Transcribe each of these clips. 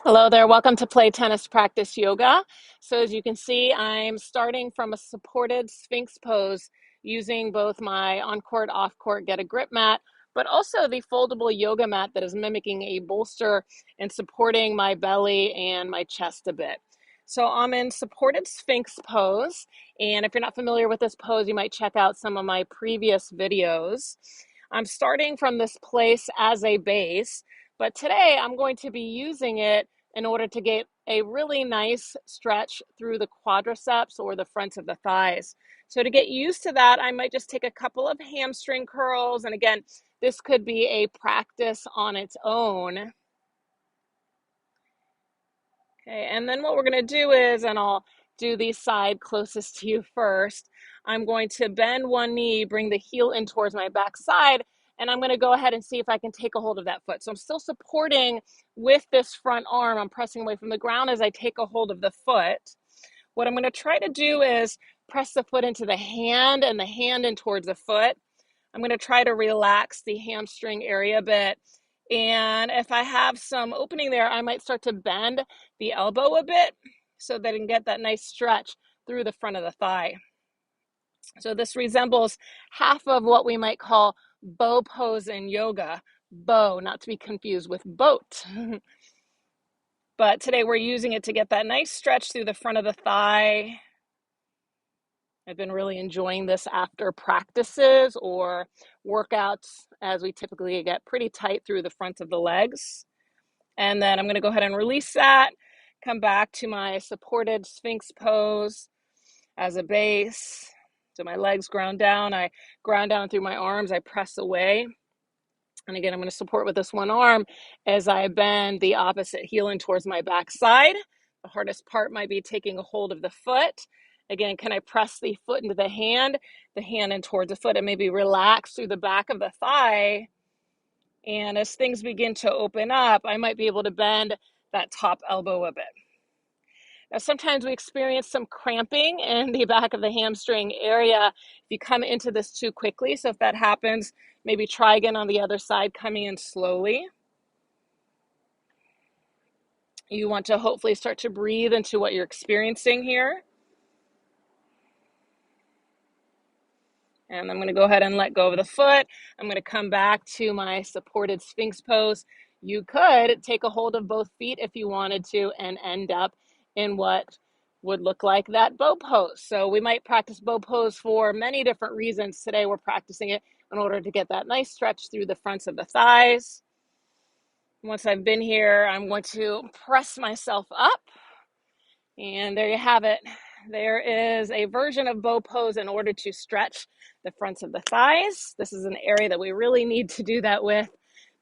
Hello there, welcome to Play Tennis Practice Yoga. So as you can see, I'm starting from a supported Sphinx pose using both my OnCourt, OffCourt Get a Grip mat, but also the foldable yoga mat that is mimicking a bolster and supporting my belly and my chest a bit. So I'm in supported Sphinx pose, and if you're not familiar with this pose, you might check out some of my previous videos. I'm starting from this place as a base, but today I'm going to be using it in order to get a really nice stretch through the quadriceps or the fronts of the thighs. So to get used to that, I might just take a couple of hamstring curls. And again, this could be a practice on its own. Okay, and then what we're going to do is, and I'll do the side closest to you first, I'm going to bend one knee, bring the heel in towards my back side, and I'm going to go ahead and see if I can take a hold of that foot. So I'm still supporting with this front arm. I'm pressing away from the ground as I take a hold of the foot. What I'm going to try to do is press the foot into the hand and the hand in towards the foot. I'm going to try to relax the hamstring area a bit. And if I have some opening there, I might start to bend the elbow a bit so that I can get that nice stretch through the front of the thigh. So this resembles half of what we might call bow pose in yoga. Bow, not to be confused with boat. But today we're using it to get that nice stretch through the front of the thigh. I've been really enjoying this after practices or workouts, as we typically get pretty tight through the front of the legs. And then I'm going to go ahead and release that, come back to my supported Sphinx pose as a base. So my legs ground down, I ground down through my arms, I press away. And again, I'm going to support with this one arm as I bend the opposite heel in towards my back side. The hardest part might be taking a hold of the foot. Again, can I press the foot into the hand in towards the foot, and maybe relax through the back of the thigh. And as things begin to open up, I might be able to bend that top elbow a bit. Now, sometimes we experience some cramping in the back of the hamstring area if you come into this too quickly. So if that happens, maybe try again on the other side, coming in slowly. You want to hopefully start to breathe into what you're experiencing here. And I'm going to go ahead and let go of the foot. I'm going to come back to my supported Sphinx pose. You could take a hold of both feet if you wanted to and end up in what would look like that bow pose. So we might practice bow pose for many different reasons. Today we're practicing it in order to get that nice stretch through the fronts of the thighs. Once I've been here, I'm going to press myself up. And there you have it. There is a version of bow pose in order to stretch the fronts of the thighs. This is an area that we really need to do that with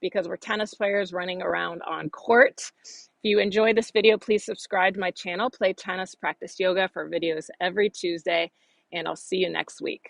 because we're tennis players running around on court. If you enjoyed this video, please subscribe to my channel, Play Tennis Practice Yoga, for videos every Tuesday, and I'll see you next week.